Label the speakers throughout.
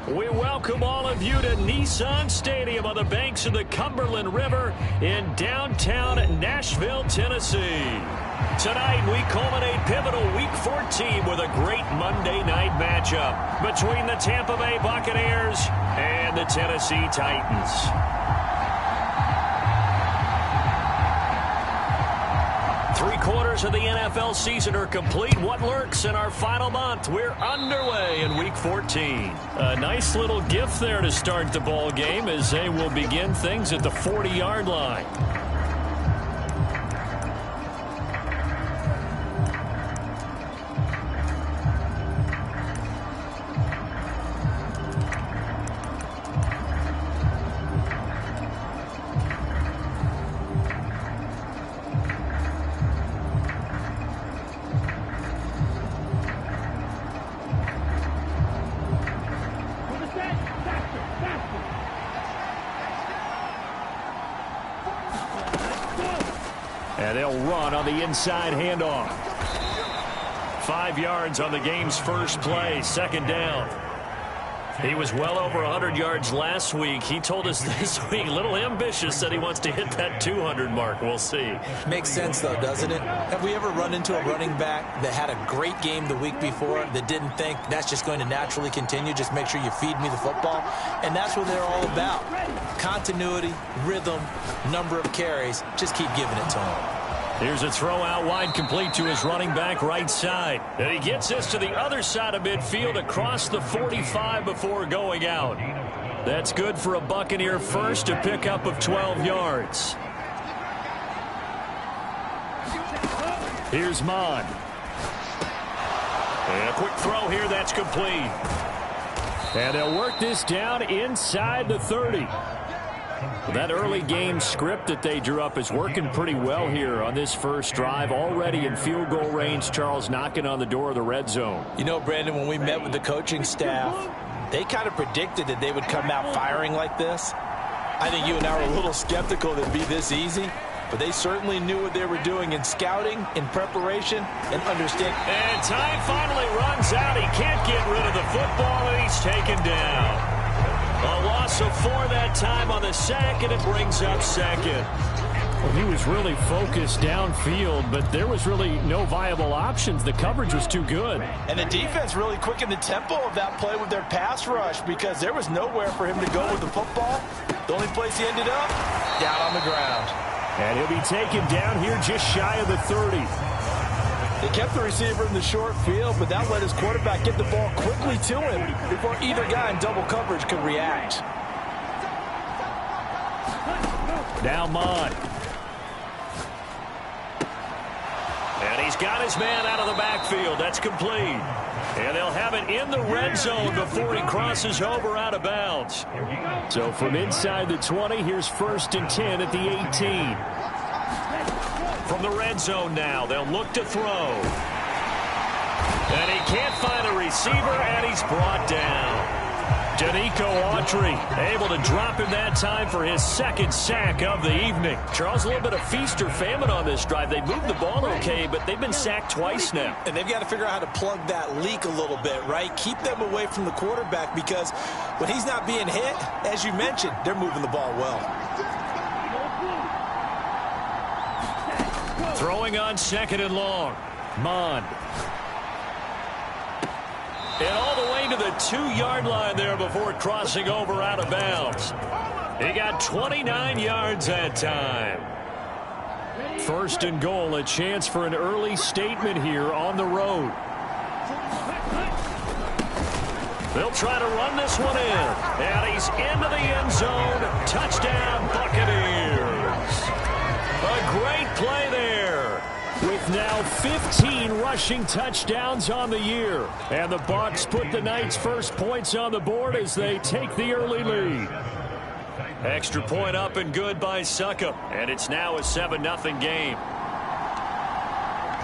Speaker 1: We welcome all of you to Nissan Stadium on the banks of the Cumberland River in downtown Nashville, Tennessee. Tonight, we culminate pivotal Week 14 with a great Monday night matchup between the Tampa Bay Buccaneers and the Tennessee Titans. Three-quarters of the NFL season are complete. What lurks in our final month? We're underway in Week 14. A nice little gift there to start the ball game as they will begin things at the 40-yard line. And they'll run on the inside handoff. 5 yards on the game's first play, second down. He was well over 100 yards last week. He told us this week, a little ambitious, that he wants to hit that 200 mark. We'll see.
Speaker 2: Makes sense, though, doesn't it? Have we ever run into a running back that had a great game the week before that didn't think that's just going to naturally continue? Just make sure you feed me the football. And that's what they're all about. Continuity, rhythm, number of carries. Just keep giving it to him.
Speaker 1: Here's a throw out wide, complete to his running back right side. And he gets this to the other side of midfield across the 45 before going out. That's good for a Buccaneer first, a pickup of 12 yards. Here's Mon. And a quick throw here, that's complete. And they'll work this down inside the 30. That early game script that they drew up is working pretty well here on this first drive. Already in field goal range, Charles knocking on the door of the red zone.
Speaker 2: You know, Brandon, when we met with the coaching staff, they kind of predicted that they would come out firing like this. I think you and I were a little skeptical that it'd be this easy, but they certainly knew what they were doing in scouting, in preparation, and understanding.
Speaker 1: And time finally runs out. He can't get rid of the football, and he's taken down. A loss of 4 that time on the sack, and it brings up second.
Speaker 3: Well, he was really focused downfield, but there was really no viable options. The coverage was too good.
Speaker 2: And the defense really quickened the tempo of that play with their pass rush because there was nowhere for him to go with the football. The only place he ended up, down on the ground.
Speaker 1: And he'll be taken down here just shy of the 30.
Speaker 2: They kept the receiver in the short field, but that let his quarterback get the ball quickly to him before either guy in double coverage could react.
Speaker 1: Now Mon. And he's got his man out of the backfield. That's complete. And they'll have it in the red zone before he crosses over out of bounds. So from inside the 20, here's 1st and 10 at the 18. From the red zone now, they'll look to throw. And he can't find a receiver, and he's brought down. Danico Autry able to drop him that time for his second sack of the evening. Charles, a little bit of feast or famine on this drive. They moved the ball okay, but they've been sacked twice now.
Speaker 2: And they've got to figure out how to plug that leak a little bit, right? Keep them away from the quarterback because when he's not being hit, as you mentioned, they're moving the ball well.
Speaker 1: Throwing on 2nd and long. Mon. And all the way to the 2-yard line there before crossing over out of bounds. He got 29 yards that time. 1st and goal, a chance for an early statement here on the road. They'll try to run this one in. And he's into the end zone. Touchdown, Buccaneers. A great play there. With now 15 rushing touchdowns on the year. And the Bucs put the night's first points on the board as they take the early lead. Extra point up and good by Succop. And it's now a 7-0 game.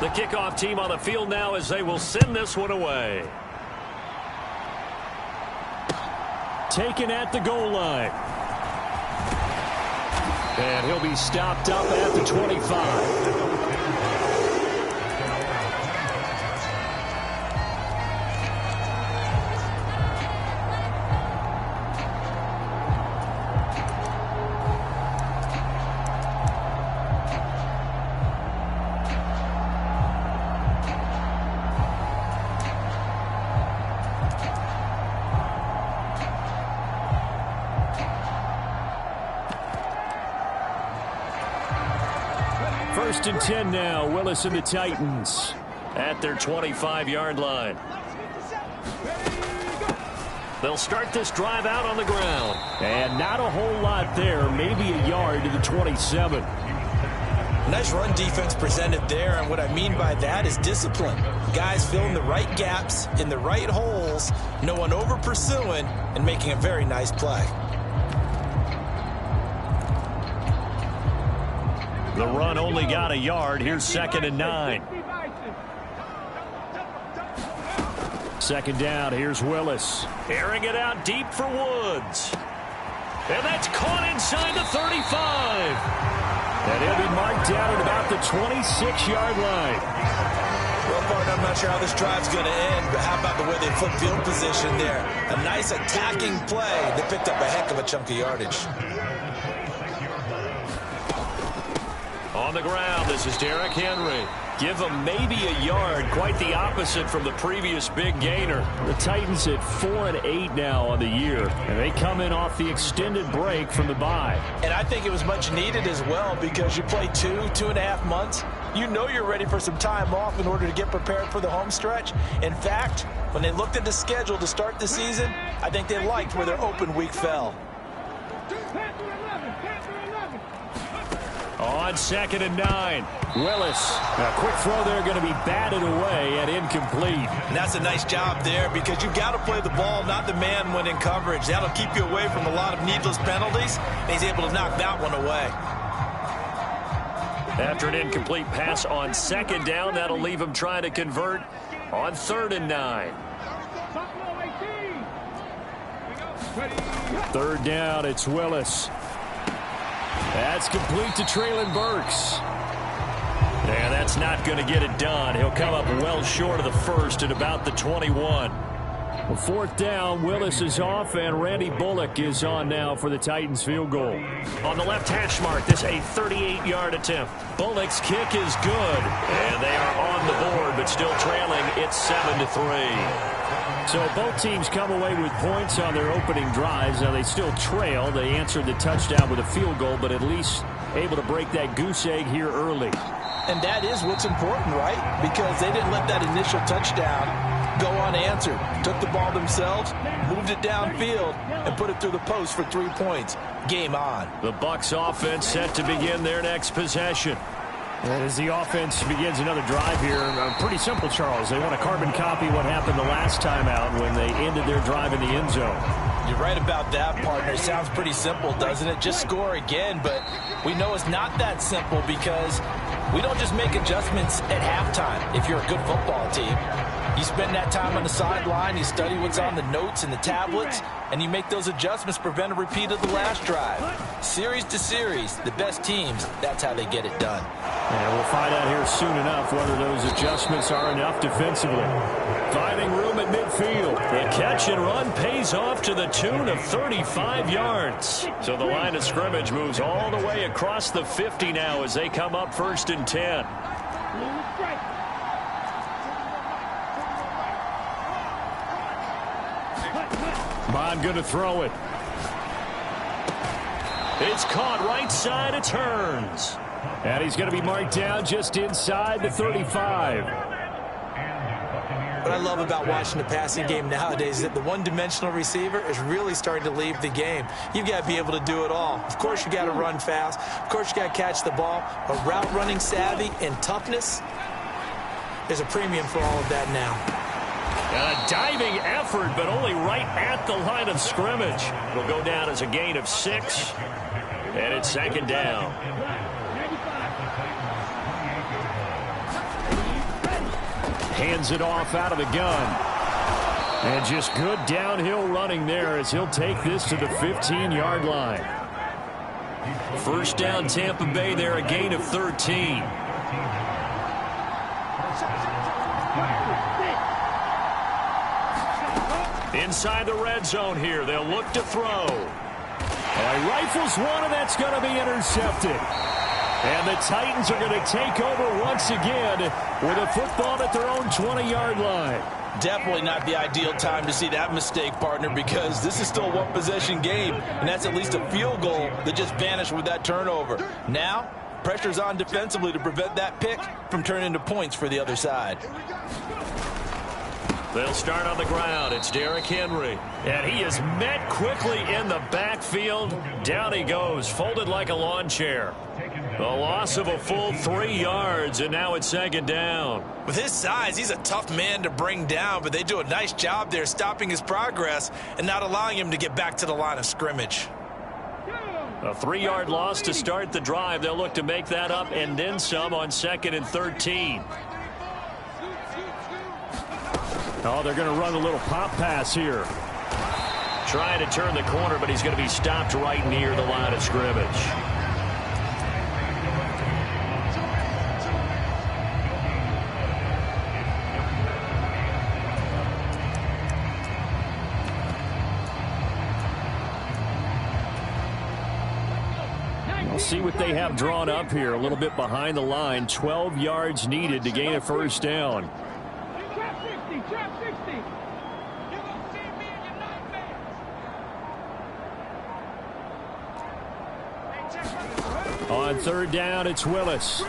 Speaker 1: The kickoff team on the field now as they will send this one away. Taken at the goal line. And he'll be stopped up at the 25.
Speaker 3: First and 10 now. Willis and the Titans
Speaker 1: at their 25-yard line. They'll start this drive out on the ground.
Speaker 3: And not a whole lot there. Maybe a yard to the 27.
Speaker 2: Nice run defense presented there, and what I mean by that is discipline. Guys filling the right gaps in the right holes, no one over pursuing, and making a very nice play.
Speaker 1: The run only got a yard. Here's 2nd and 9.
Speaker 3: Second down. Here's Willis.
Speaker 1: Airing it out deep for Woods. And that's caught inside the 35.
Speaker 3: And he'll be marked down at about the 26-yard line.
Speaker 2: Well, partner, I'm not sure how this drive's going to end, but how about the way they flip field position there? A nice attacking play that picked up a heck of a chunk of yardage.
Speaker 1: On the ground, this is Derrick Henry. Give him maybe a yard, quite the opposite from the previous big gainer.
Speaker 3: The Titans at 4-8 now on the year, and they come in off the extended break from the bye.
Speaker 2: And I think it was much needed as well, because you play 2.5 months. You know you're ready for some time off in order to get prepared for the home stretch. In fact, when they looked at the schedule to start the season, I think they liked where their open week fell.
Speaker 1: On 2nd and 9.
Speaker 3: Willis. A quick throw there, going to be batted away and incomplete.
Speaker 2: And that's a nice job there, because you've got to play the ball, not the man when in coverage. That'll keep you away from a lot of needless penalties, and he's able to knock that one away.
Speaker 1: After an incomplete pass on 2nd down, that'll leave him trying to convert on 3rd and 9.
Speaker 3: 3rd down, it's Willis. That's complete to Treylon Burks.
Speaker 1: Yeah, that's not going to get it done. He'll come up well short of the first at about the 21.
Speaker 3: Well, 4th down, Willis is off, and Randy Bullock is on now for the Titans field goal.
Speaker 1: On the left hash mark, this a 38-yard attempt. Bullock's kick is good, and they are on the board, but still trailing. It's 7-3.
Speaker 3: So both teams come away with points on their opening drives. Now they still trail. They answered the touchdown with a field goal, but at least able to break that goose egg here early.
Speaker 2: And that is what's important, right? Because they didn't let that initial touchdown go unanswered. Took the ball themselves, moved it downfield, and put it through the post for 3 points. Game on.
Speaker 1: The Bucs offense set to begin their next possession.
Speaker 3: And as the offense begins another drive here, pretty simple, Charles. They want to carbon copy what happened the last time out when they ended their drive in the end zone.
Speaker 2: You're right about that, partner. It sounds pretty simple, doesn't it? Just score again, but we know it's not that simple, because we don't just make adjustments at halftime if you're a good football team. You spend that time on the sideline, you study what's on the notes and the tablets, and you make those adjustments to prevent a repeat of the last drive. Series to series, the best teams, that's how they get it done.
Speaker 3: And we'll find out here soon enough whether those adjustments are enough defensively.
Speaker 1: Finding room at midfield. The catch and run pays off to the tune of 35 yards. So the line of scrimmage moves all the way across the 50 now as they come up 1st and 10.
Speaker 3: Bond going to throw it.
Speaker 1: It's caught right side of turns.
Speaker 3: And he's going to be marked down just inside the 35.
Speaker 2: What I love about watching the passing game nowadays is that the one-dimensional receiver is really starting to leave the game. You've got to be able to do it all. Of course, you got to run fast. Of course, you got to catch the ball. But route running savvy and toughness, there's a premium for all of that now.
Speaker 1: A diving effort, but only right at the line of scrimmage. It'll go down as a gain of 6, and it's 2nd down.
Speaker 3: Hands it off out of the gun. And just good downhill running there as he'll take this to the 15-yard line.
Speaker 1: 1st down, Tampa Bay there, a gain of 13. Inside the red zone here, they'll look to throw.
Speaker 3: And rifles one, and that's going to be intercepted. And the Titans are going to take over once again with a football at their own 20-yard line.
Speaker 2: Definitely not the ideal time to see that mistake, partner, because this is still a one-possession game, and that's at least a field goal that just vanished with that turnover. Now, Pressure's on defensively to prevent that pick from turning into points for the other side.
Speaker 1: They'll start on the ground. It's Derrick Henry. And he is met quickly in the backfield. Down he goes, folded like a lawn chair. A loss of a full 3 yards, and now it's second down.
Speaker 2: With his size, he's a tough man to bring down, but they do a nice job there stopping his progress and not allowing him to get back to the line of scrimmage.
Speaker 1: A 3-yard loss to start the drive. They'll look to make that up and then some on 2nd and 13.
Speaker 3: Oh, they're going to run a little pop pass here.
Speaker 1: Trying to turn the corner, but he's going to be stopped right near the line of scrimmage.
Speaker 3: We'll see what they have drawn up here. A little bit behind the line. 12 yards needed to gain a first down. On third down, it's Willis.
Speaker 1: Throw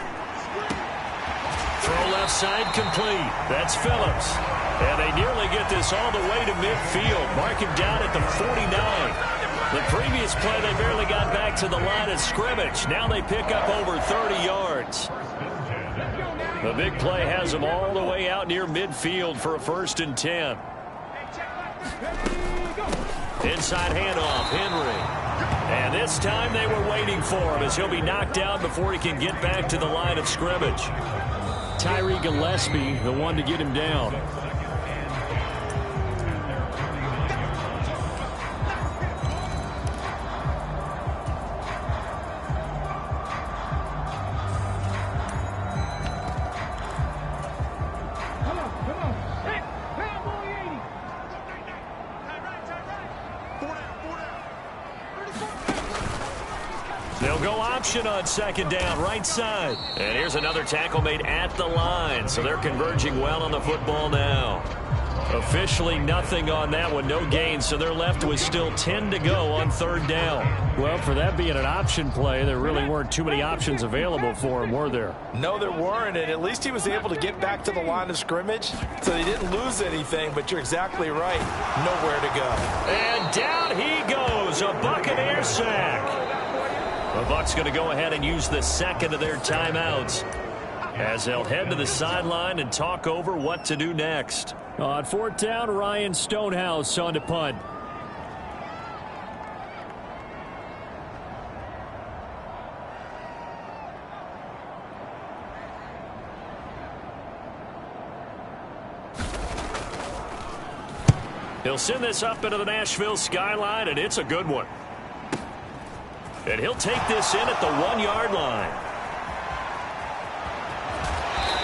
Speaker 1: left side complete. That's Phillips. And they nearly get this all the way to midfield. Mark him down at the 49. The previous play, they barely got back to the line of scrimmage. Now they pick up over 30 yards. The big play has them all the way out near midfield for a 1st and 10. Inside handoff, Henry. And this time they were waiting for him as he'll be knocked out before he can get back to the line of scrimmage.
Speaker 3: Tyree Gillespie, the one to get him down.
Speaker 1: They'll go option on 2nd down, right side. And here's another tackle made at the line, so they're converging well on the football now. Officially nothing on that one, no gain, so they're left with still 10 to go on 3rd down.
Speaker 3: Well, for that being an option play, there really weren't too many options available for him, were there?
Speaker 2: No, there weren't, and at least he was able to get back to the line of scrimmage, so they didn't lose anything, but you're exactly right. Nowhere to go.
Speaker 1: And down he goes, a Buccaneer sack. The Bucs going to go ahead and use the 2nd of their timeouts as they'll head to the sideline and talk over what to do next.
Speaker 3: On 4th down, Ryan Stonehouse on to punt.
Speaker 1: He'll send this up into the Nashville skyline, and it's a good one. And he'll take this in at the 1-yard line.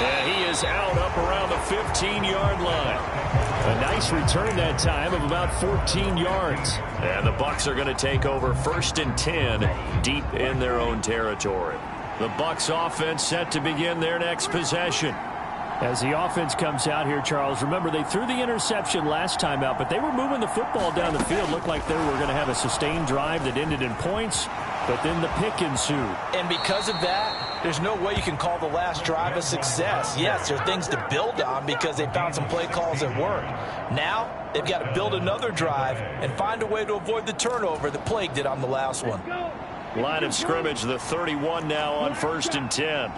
Speaker 1: And he is out up around the 15-yard line.
Speaker 3: A nice return that time of about 14 yards.
Speaker 1: And the Bucs are going to take over 1st and 10 deep in their own territory. The Bucs offense set to begin their next possession.
Speaker 3: As the offense comes out here, Charles, remember they threw the interception last time out, but they were moving the football down the field. Looked like they were going to have a sustained drive that ended in points, but then the pick ensued.
Speaker 2: And because of that, there's no way you can call the last drive a success. Yes, there are things to build on because they found some play calls that work. Now, they've got to build another drive and find a way to avoid the turnover that plagued it on the last one.
Speaker 1: Line of scrimmage, the 31 now on 1st and 10.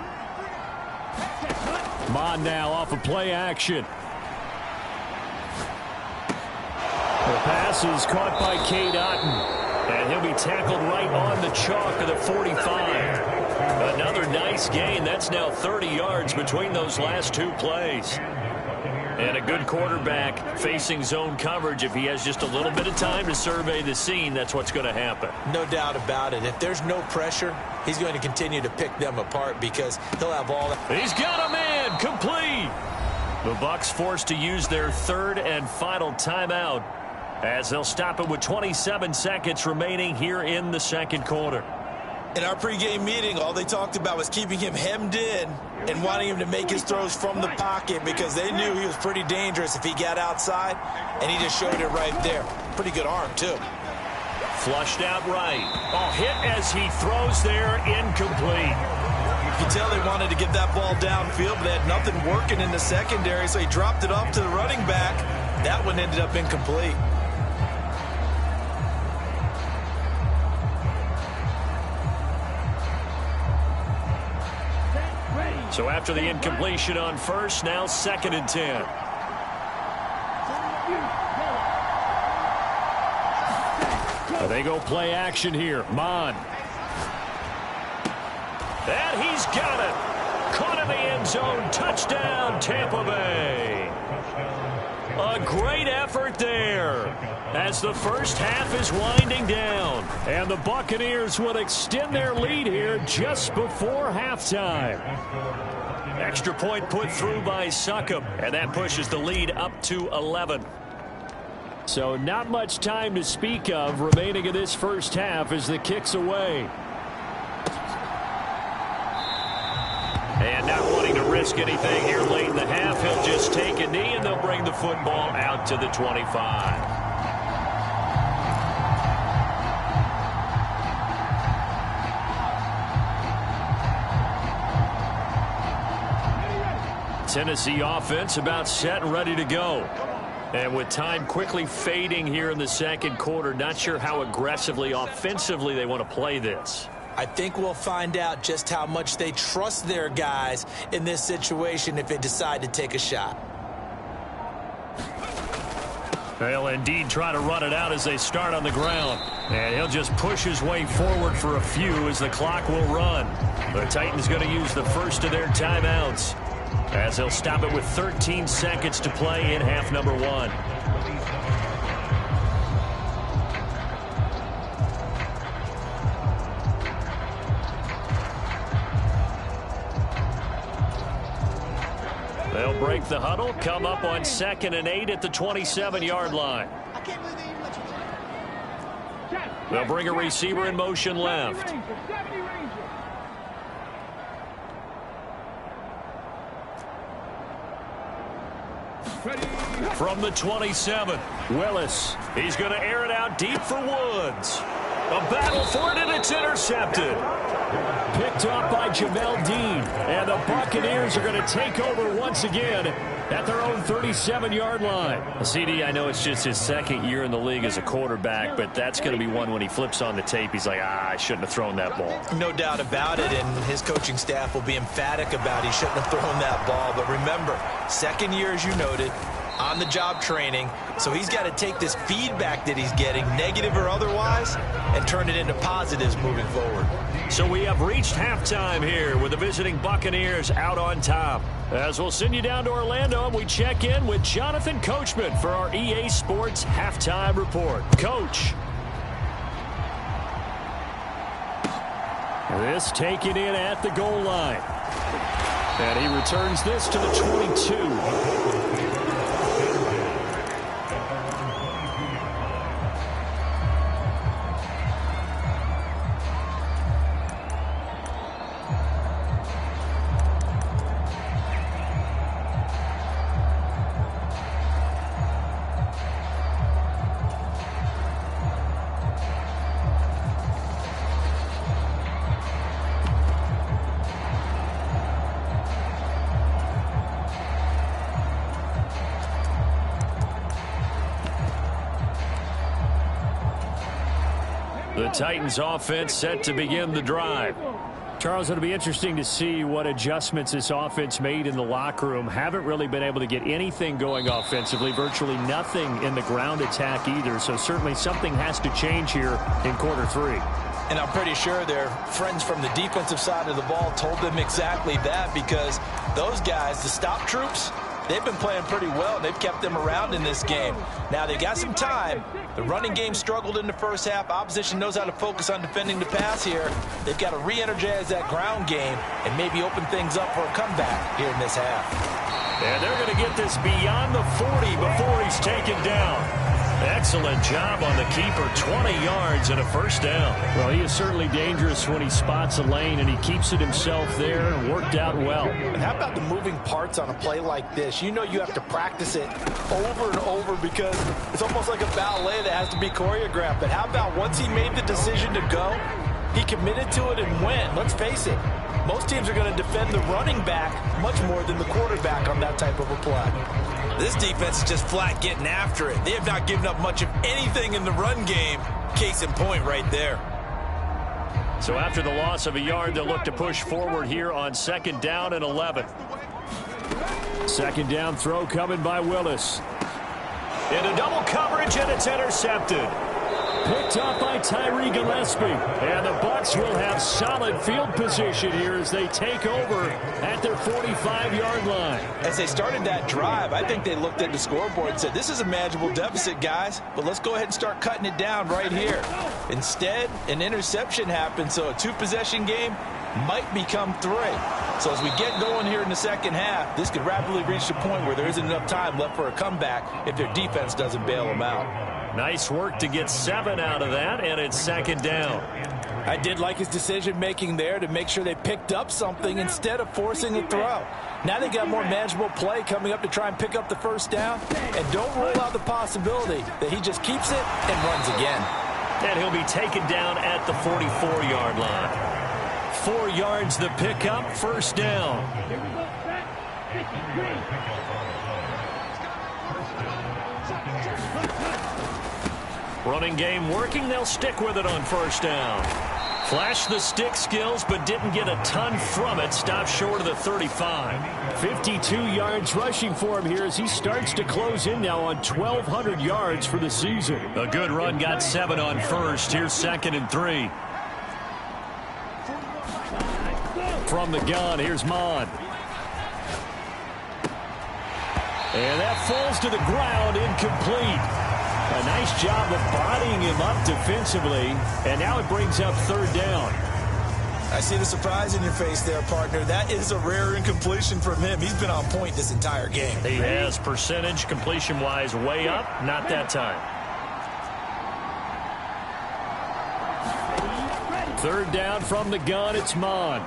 Speaker 3: Mon now off of play action. The pass is caught by Cade Otton.
Speaker 1: And he'll be tackled right on the chalk of the 45. Another nice gain. That's now 30 yards between those last 2 plays. And a good quarterback facing zone coverage. If he has just a little bit of time to survey the scene, that's what's going to happen.
Speaker 2: No doubt about it. If there's no pressure, he's going to continue to pick them apart because he'll have all that.
Speaker 1: He's got a man complete. The Bucs forced to use their 3rd and final timeout as they'll stop it with 27 seconds remaining here in the 2nd quarter.
Speaker 2: In our pregame meeting, all they talked about was keeping him hemmed in and wanting him to make his throws from the pocket because they knew he was pretty dangerous if he got outside, and he just showed it right there. Pretty good arm, too.
Speaker 1: Flushed out right. Oh, hit as he throws there, incomplete.
Speaker 2: You can tell they wanted to get that ball downfield, but they had nothing working in the secondary, so he dropped it off to the running back. That one ended up incomplete.
Speaker 1: So after the incompletion on first, now 2nd and 10.
Speaker 3: They go play action here. Mon.
Speaker 1: And he's got it. Caught in the end zone. Touchdown, Tampa Bay. A great effort there as the first half is winding down.
Speaker 3: And the Buccaneers will extend their lead here just before halftime.
Speaker 1: Extra point put through by Succop, and that pushes the lead up to 11.
Speaker 3: So not much time to speak of remaining in this first half as the kick's away.
Speaker 1: And not wanting to risk anything here late in the half, he'll just take a knee and they'll bring the football out to the 25. Tennessee offense about set and ready to go. And with time quickly fading here in the second quarter, not sure how aggressively, offensively they want to play this.
Speaker 2: I think we'll find out just how much they trust their guys in this situation if they decide to take a shot.
Speaker 1: They'll indeed try to run it out as they start on the ground. And he'll just push his way forward for a few as the clock will run. The Titans going to use the first of their timeouts, as they'll stop it with 13 seconds to play in half number 1. They'll break the huddle, come up on 2nd and 8 at the 27-yard line. They'll bring a receiver in motion left. From the 27, Willis. He's going to air it out deep for Woods. A battle for it, and it's intercepted.
Speaker 3: Picked up by Jamel Dean. And the Buccaneers are going to take over once again at their own 37-yard line.
Speaker 1: CD, I know it's just his second year in the league as a quarterback, but that's going to be one when he flips on the tape, he's like, I shouldn't have thrown that ball.
Speaker 2: No doubt about it, and his coaching staff will be emphatic about he shouldn't have thrown that ball. But remember, second year, as you noted, on-the-job training, so he's got to take this feedback that he's getting, negative or otherwise, and turn it into positives moving forward.
Speaker 1: So we have reached halftime here with the visiting Buccaneers out on top. As we'll send you down to Orlando, and we check in with Jonathan Coachman for our EA Sports Halftime Report. Coach.
Speaker 3: This taken in at the goal line. And he returns this to the 22.
Speaker 1: The Titans offense set to begin the drive.
Speaker 3: Charles, it'll be interesting to see what adjustments this offense made in the locker room. Haven't really been able to get anything going offensively, virtually nothing in the ground attack either. So certainly something has to change here in quarter 3.
Speaker 2: And I'm pretty sure their friends from the defensive side of the ball told them exactly that, because those guys, the stop troops, they've been playing pretty well. They've kept them around in this game. Now, they got some time. The running game struggled in the first half. Opposition knows how to focus on defending the pass here. They've got to re-energize that ground game and maybe open things up for a comeback here in this half.
Speaker 1: And they're going to get this beyond the 40 before he's taken down. Excellent job on the keeper. 20 yards and a first down.
Speaker 3: Well, he is certainly dangerous when he spots a lane, and he keeps it himself there and worked out well.
Speaker 2: And how about the moving parts on a play like this? You know you have to practice it over and over because it's almost like a ballet that has to be choreographed. But how about once he made the decision to go, he committed to it and went. Let's face it, Most teams are going to defend the running back much more than the quarterback on that type of a play. This defense is just flat getting after it. They have not given up much of anything in the run game. Case in point right there.
Speaker 3: So after the loss of a yard, they'll look to push forward here on 2nd down and 11. 2nd down throw coming by Willis.
Speaker 1: Into double coverage, and it's intercepted.
Speaker 3: Picked up by Tyree Gillespie. And the Bucs will have solid field position here as they take over at their 45-yard line.
Speaker 2: As they started that drive, I think they looked at the scoreboard and said, this is a manageable deficit, guys, but let's go ahead and start cutting it down right here. Instead, an interception happened, so a 2-possession game might become 3. So as we get going here in the second half, this could rapidly reach the point where there isn't enough time left for a comeback if their defense doesn't bail them out.
Speaker 3: Nice work to get 7 out of that, and it's 2nd down.
Speaker 2: I did like his decision-making there to make sure they picked up something instead of forcing a throw. Now they got more manageable play coming up to try and pick up the 1st down, and don't rule out the possibility that he just keeps it and runs again.
Speaker 3: And he'll be taken down at the 44-yard line. 4 yards the pickup, 1st down. Running game working. They'll stick with it on 1st down. Flashed the stick skills, but didn't get a ton from it. Stopped short of the 35. 52 yards rushing for him here as he starts to close in now on 1,200 yards for the season. A good run, got 7 on 1st. Here's 2nd and 3. From the gun, here's Mon. And that falls to the ground, incomplete. A nice job of bodying him up defensively, and now it brings up 3rd down.
Speaker 2: I see the surprise in your face there, partner. That is a rare incompletion from him. He's been on point this entire game.
Speaker 3: He has percentage completion-wise way up, not that time. 3rd down from the gun, it's Mon.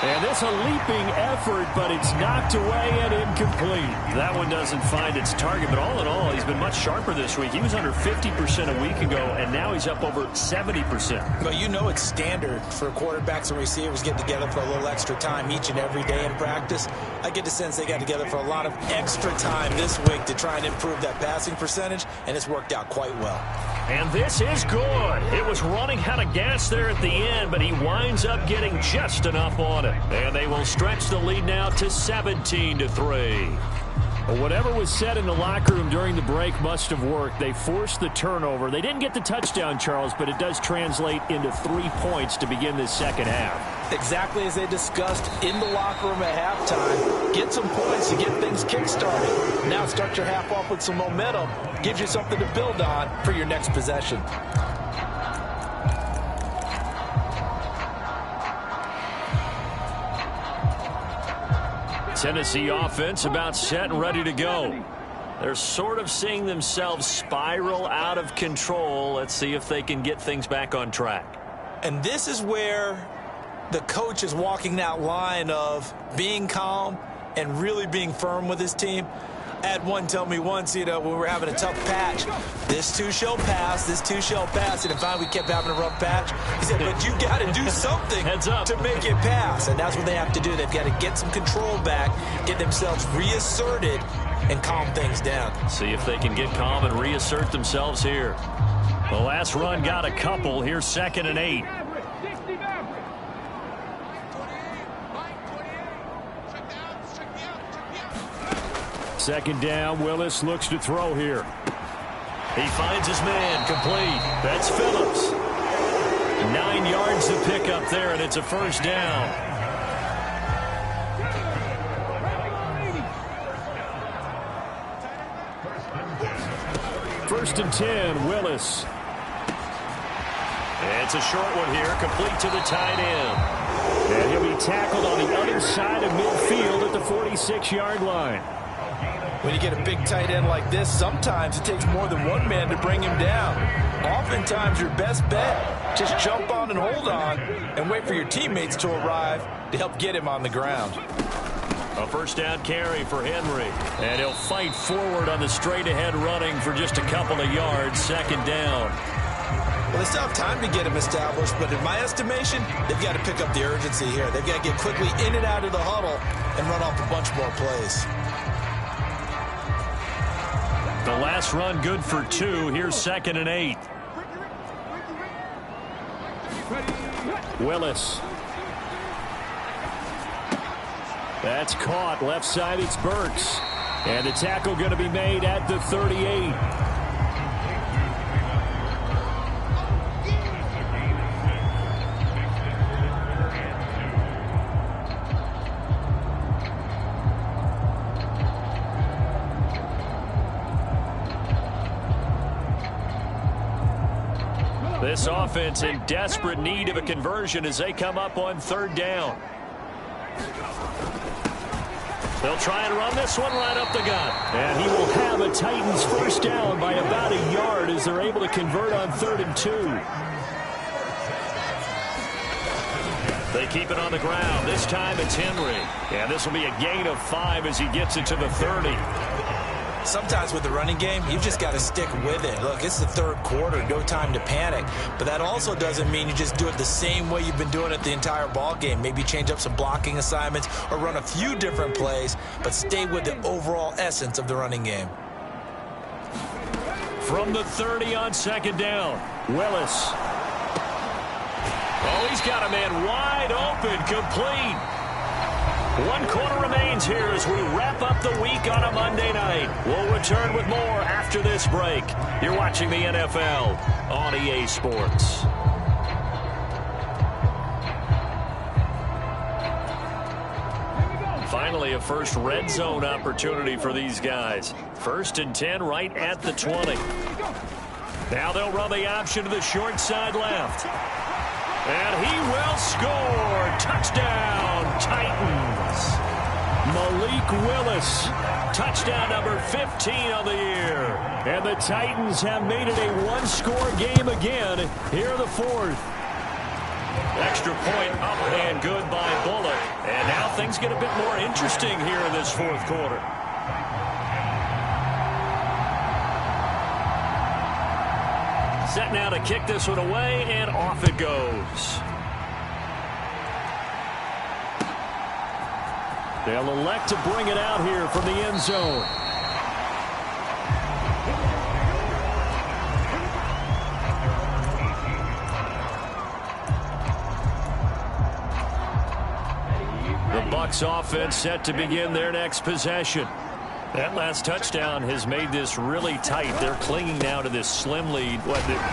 Speaker 3: And this a leaping effort, but it's knocked away and incomplete. That one doesn't find its target, but all in all, he's been much sharper this week. He was under 50% a week ago, and now he's up over 70%.
Speaker 2: Well, you know it's standard for quarterbacks and receivers get together for a little extra time each and every day in practice. I get the sense they got together for a lot of extra time this week to try and improve that passing percentage, and it's worked out quite well.
Speaker 3: And this is good. It was running out of gas there at the end, but he winds up getting just enough on it. And they will stretch the lead now to 17-3. Well, whatever was said in the locker room during the break must have worked. They forced the turnover. They didn't get the touchdown, Charles, but it does translate into 3 points to begin this second half.
Speaker 2: Exactly as they discussed in the locker room at halftime. Get some points to get things kick-started. Now start your half off with some momentum. Gives you something to build on for your next possession.
Speaker 3: Tennessee offense about set and ready to go. They're sort of seeing themselves spiral out of control. Let's see if they can get things back on track.
Speaker 2: And this is where the coach is walking that line of being calm and really being firm with his team. I had one tell me once, when we were having a tough patch, this too shall pass, this too shall pass, and if finally we kept having a rough patch, he said, but you got to do something to make it pass, and that's what they have to do. They've got to get some control back, get themselves reasserted, and calm things down.
Speaker 3: See if they can get calm and reassert themselves here. The last run got a couple. Here's 2nd and 8. Second down, Willis looks to throw here. He finds his man, complete. That's Phillips. 9 yards to pick up there, and it's a 1st down. First and 10, Willis. It's a short one here, complete to the tight end. And he'll be tackled on the other side of midfield at the 46-yard line.
Speaker 2: When you get a big tight end like this, sometimes it takes more than one man to bring him down. Oftentimes, your best bet, just jump on and hold on and wait for your teammates to arrive to help get him on the ground.
Speaker 3: A 1st down carry for Henry. And he'll fight forward on the straight-ahead running for just a couple of yards. 2nd down.
Speaker 2: Well, they still have time to get him established, but in my estimation, they've got to pick up the urgency here. They've got to get quickly in and out of the huddle and run off a bunch more plays.
Speaker 3: The last run good for 2. Here's 2nd and 8. Willis. That's caught. Left side, it's Burks. And the tackle going to be made at the 38. This offense in desperate need of a conversion as they come up on 3rd down. They'll try and run this one right up the gut. And he will have a Titans first down by about a yard as they're able to convert on 3rd and 2. They keep it on the ground. This time it's Henry. And this will be a gain of 5 as he gets it to the 30.
Speaker 2: Sometimes with the running game, you've just got to stick with it. Look, it's the 3rd quarter, no time to panic. But that also doesn't mean you just do it the same way you've been doing it the entire ball game. Maybe change up some blocking assignments or run a few different plays, but stay with the overall essence of the running game.
Speaker 3: From the 30 on 2nd down, Willis. Oh, he's got a man wide open, complete. 1 quarter remains here as we wrap up the week on a Monday night. We'll return with more after this break. You're watching the NFL on EA Sports. Finally, a first red zone opportunity for these guys. 1st and 10 right at the 20. Now they'll run the option to the short side left. And he will score. Touchdown, Titans. Malik Willis. Touchdown number 15 on the year. And the Titans have made it a 1-score game again here in the 4th. Extra point up and good by Bullock. And now things get a bit more interesting here in this 4th quarter. Set now to kick this one away, and off it goes. They'll elect to bring it out here from the end zone. The Bucs offense set to begin their next possession. That last touchdown has made this really tight. They're clinging now to this slim lead.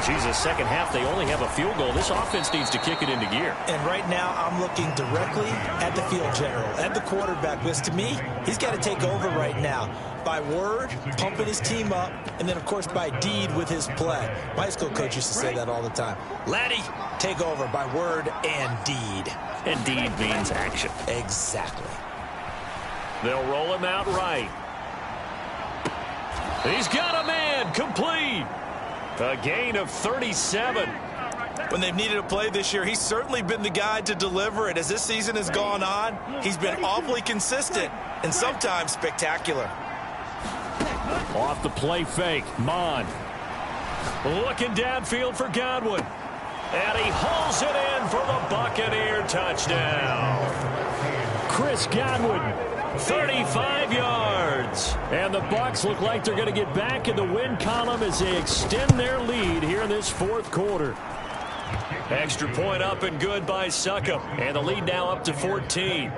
Speaker 3: Jesus, second half, they only have a field goal. This offense needs to kick it into gear.
Speaker 2: And right now, I'm looking directly at the field general, at the quarterback. Because to me, he's got to take over right now. By word, pumping his team up, and then, of course, by deed with his play. My high school coach used to say that all the time. Laddie, take over by word and deed.
Speaker 3: And deed means action.
Speaker 2: Exactly.
Speaker 3: They'll roll him out right. He's got a man, complete. A gain of 37.
Speaker 2: When they've needed a play this year, he's certainly been the guy to deliver it. As this season has gone on, he's been awfully consistent and sometimes spectacular.
Speaker 3: Off the play fake, Mon. Looking downfield for Godwin. And he hauls it in for the Buccaneer touchdown. Chris Godwin. 35 yards. And the Bucs look like they're going to get back in the win column as they extend their lead here in this 4th quarter. Extra point up and good by Succop. And the lead now up to 14.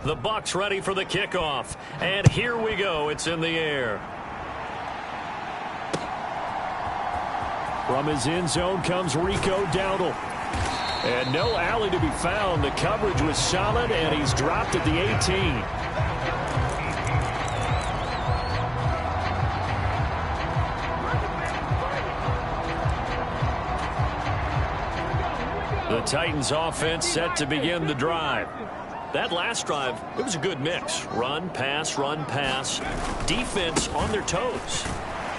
Speaker 3: The Bucs ready for the kickoff. And here we go. It's in the air. From his end zone comes Rico Dowdle. And no alley to be found. The coverage was solid, and he's dropped at the 18. The Titans offense set to begin the drive. That last drive, it was a good mix. Run, pass, defense on their toes.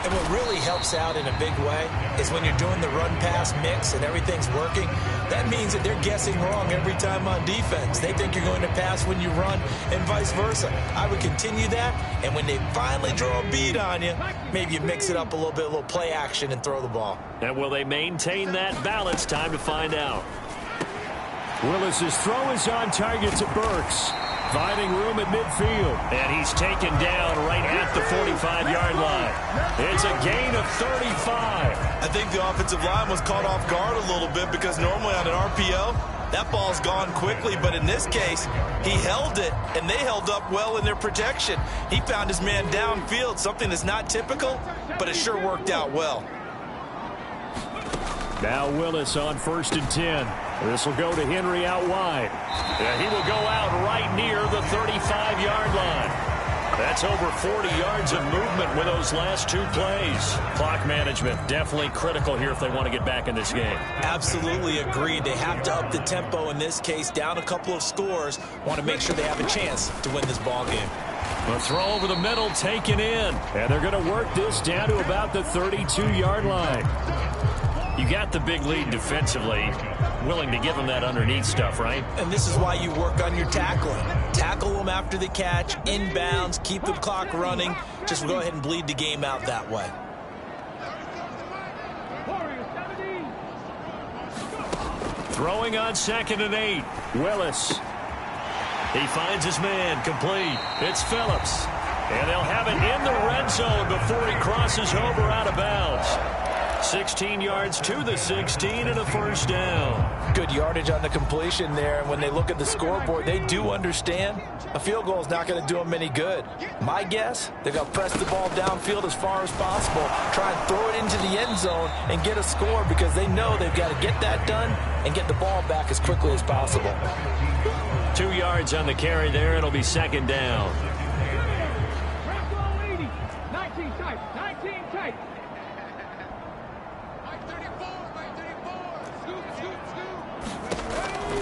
Speaker 2: And what really helps out in a big way is when you're doing the run-pass mix and everything's working, That means that they're guessing wrong every time on defense. They think you're going to pass when you run and vice versa. I would continue that, and when they finally draw a bead on you, maybe you mix it up a little bit, a little play action, and throw the ball.
Speaker 3: And will they maintain that balance? Time to find out. Willis's throw is on target to Burks. Finding room at midfield. And he's taken down right at the 45-yard line. It's a gain of 35.
Speaker 4: I think the offensive line was caught off guard a little bit because normally on an RPO, that ball's gone quickly. But in this case, he held it, and they held up well in their protection. He found his man downfield, something that's not typical, but it sure worked out well.
Speaker 3: Now Willis on 1st and 10. This will go to Henry out wide. And he will go out right near the 35-yard line. That's over 40 yards of movement with those last two plays. Clock management definitely critical here if they want to get back in this game.
Speaker 2: Absolutely agreed. They have to up the tempo in this case, down a couple of scores. Want to make sure they have a chance to win this ball game.
Speaker 3: The throw over the middle taken in. And they're going to work this down to about the 32-yard line. You got the big lead defensively. Willing to give them that underneath stuff, right?
Speaker 2: And this is why you work on your tackling. Tackle them after the catch, inbounds, keep the clock running. Just go ahead and bleed the game out that way.
Speaker 3: Throwing on 2nd and 8. Willis. He finds his man complete. It's Phillips. And they'll have it in the red zone before he crosses over out of bounds. 16 yards to the 16 and a first down.
Speaker 2: Good yardage on the completion there. And when they look at the scoreboard, they do understand a field goal is not going to do them any good. My guess, they're going to press the ball downfield as far as possible, try and throw it into the end zone and get a score because they know they've got to get that done and get the ball back as quickly as possible.
Speaker 3: 2 yards on the carry there. It'll be 2nd down.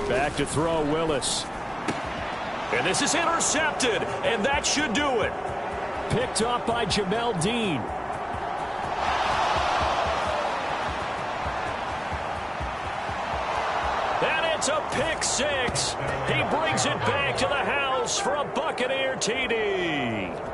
Speaker 3: Back to throw, Willis. And this is intercepted, and that should do it. Picked off by Jamel Dean. And it's a pick six. He brings it back to the house for a Buccaneer TD.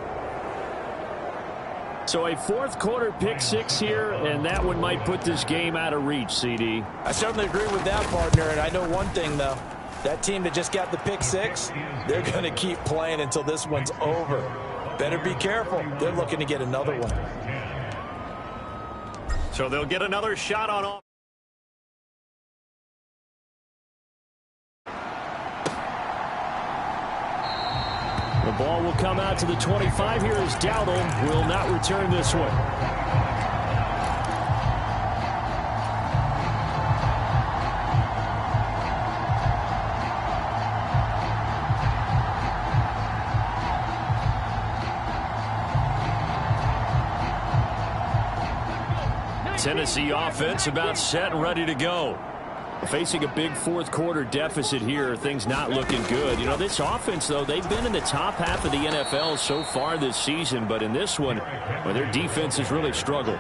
Speaker 3: So a 4th quarter pick six here, and that one might put this game out of reach, CD.
Speaker 2: I certainly agree with that, partner, and I know one thing, though. That team that just got the pick six, they're going to keep playing until this one's over. Better be careful. They're looking to get another one.
Speaker 3: So they'll get another shot on off. The ball will come out to the 25 here as Dowdle will not return this one. Tennessee offense about set and ready to go. Facing a big 4th quarter deficit here, things not looking good. You know, this offense, though, they've been in the top half of the NFL so far this season, but in this one, well, their defense has really struggled.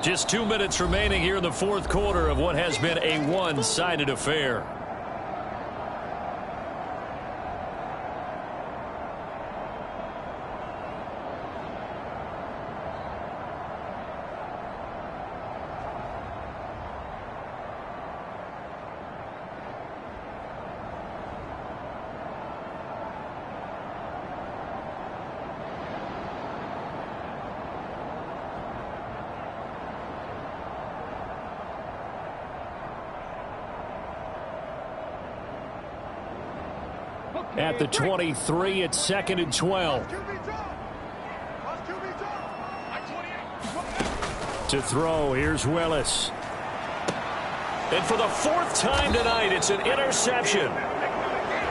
Speaker 3: Just 2 minutes remaining here in the 4th quarter of what has been a one-sided affair. At the 23, it's 2nd and 12. To throw, here's Willis. And for the 4th time tonight, it's an interception.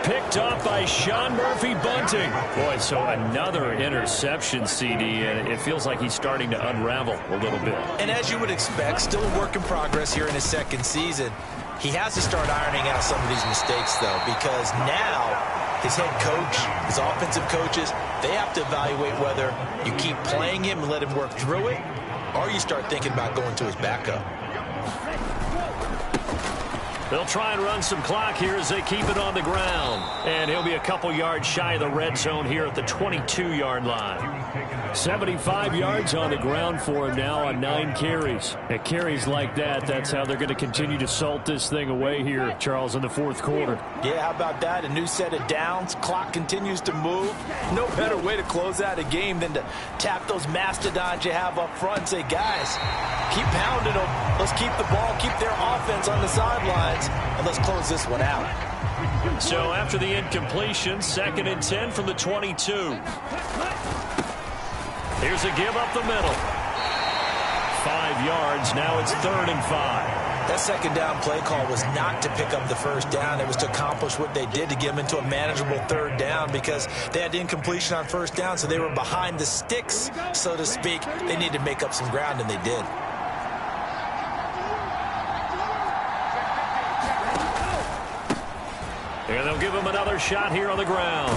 Speaker 3: Picked up by Sean Murphy-Bunting. Boy, so another interception, CD, and it feels like he's starting to unravel a little bit.
Speaker 2: And as you would expect, still a work in progress here in his 2nd season. He has to start ironing out some of these mistakes, though, because now his head coach, his offensive coaches, they have to evaluate whether you keep playing him and let him work through it, or you start thinking about going to his backup.
Speaker 1: They'll try and run some clock here as they keep it on the ground. And he'll be a couple yards shy of the red zone here at the 22-yard line.
Speaker 3: 75 yards on the ground for him now on 9 carries. At carries like that, that's how they're going to continue to salt this thing away here, Charles, in the fourth quarter.
Speaker 2: Yeah, how about that? A new set of downs. Clock continues to move. No better way to close out a game than to tap those mastodons you have up front and say, guys, keep pounding them. Let's keep the ball, keep their offense on the sidelines, and let's close this one out.
Speaker 1: So after the incompletion, 2nd and 10 from the 22. Here's a give up the middle. 5 yards. Now it's 3rd and 5.
Speaker 2: That second down play call was not to pick up the first down. It was to accomplish what they did to get them into a manageable 3rd down because they had incompletion on first down, so they were behind the sticks, so to speak. They needed to make up some ground, and they did.
Speaker 1: And they'll give him another shot here on the ground.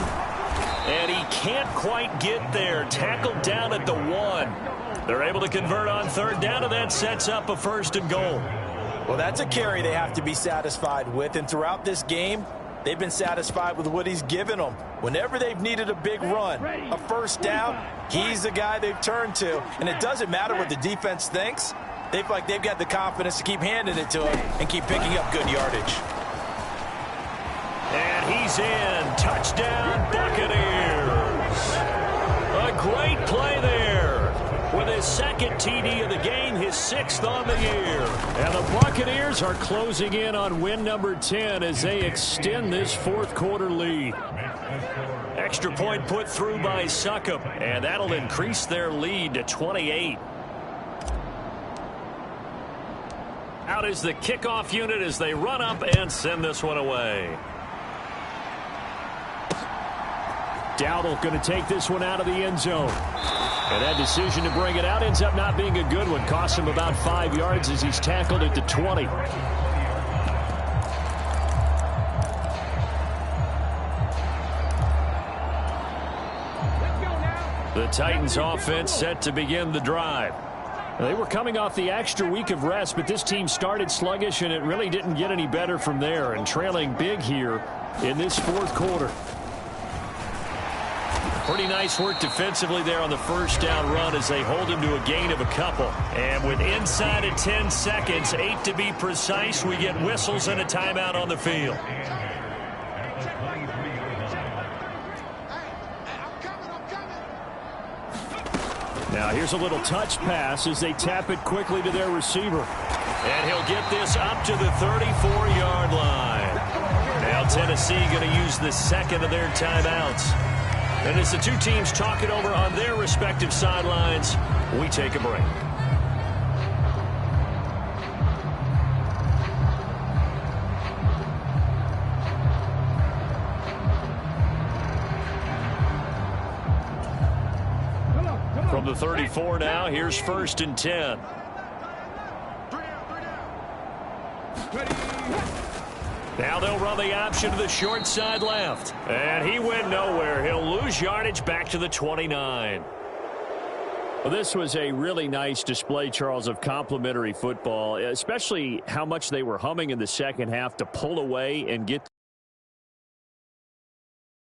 Speaker 1: And he can't quite get there. Tackled down at the 1. They're able to convert on 3rd down, and that sets up a 1st and goal.
Speaker 2: Well, that's a carry they have to be satisfied with. And throughout this game, they've been satisfied with what he's given them. Whenever they've needed a big run, a 1st down, he's the guy they've turned to. And it doesn't matter what the defense thinks. They feel like they've got the confidence to keep handing it to him and keep picking up good yardage.
Speaker 1: And he's in. Touchdown, Buccaneers. A great play there. With his 2nd TD of the game, his 6th on the year.
Speaker 3: And the Buccaneers are closing in on win number 10 as they extend this fourth quarter lead.
Speaker 1: Extra point put through by Succop, and that'll increase their lead to 28. Out is the kickoff unit as they run up and send this one away.
Speaker 3: Dowdle going to take this one out of the end zone. And that decision to bring it out ends up not being a good one. Costs him about 5 yards as he's tackled at the 20.
Speaker 1: The Titans offense set to begin the drive.
Speaker 3: They were coming off the extra week of rest, but this team started sluggish, and it really didn't get any better from there. And trailing big here in this fourth quarter.
Speaker 1: Pretty nice work defensively there on the 1st down run as they hold him to a gain of a couple. And with inside of 10 seconds, 8 to be precise, we get whistles and a timeout on the field.
Speaker 3: Now here's a little touch pass as they tap it quickly to their receiver.
Speaker 1: And he'll get this up to the 34-yard line. Now Tennessee going to use the 2nd of their timeouts. And as the two teams talk it over on their respective sidelines, we take a break. From the 34 now, here's 1st and 10. Now they'll run the option to the short side left. And he went nowhere. He'll lose yardage back to the 29.
Speaker 3: Well, this was a really nice display, Charles, of complimentary football, especially how much they were humming in the second half to pull away and get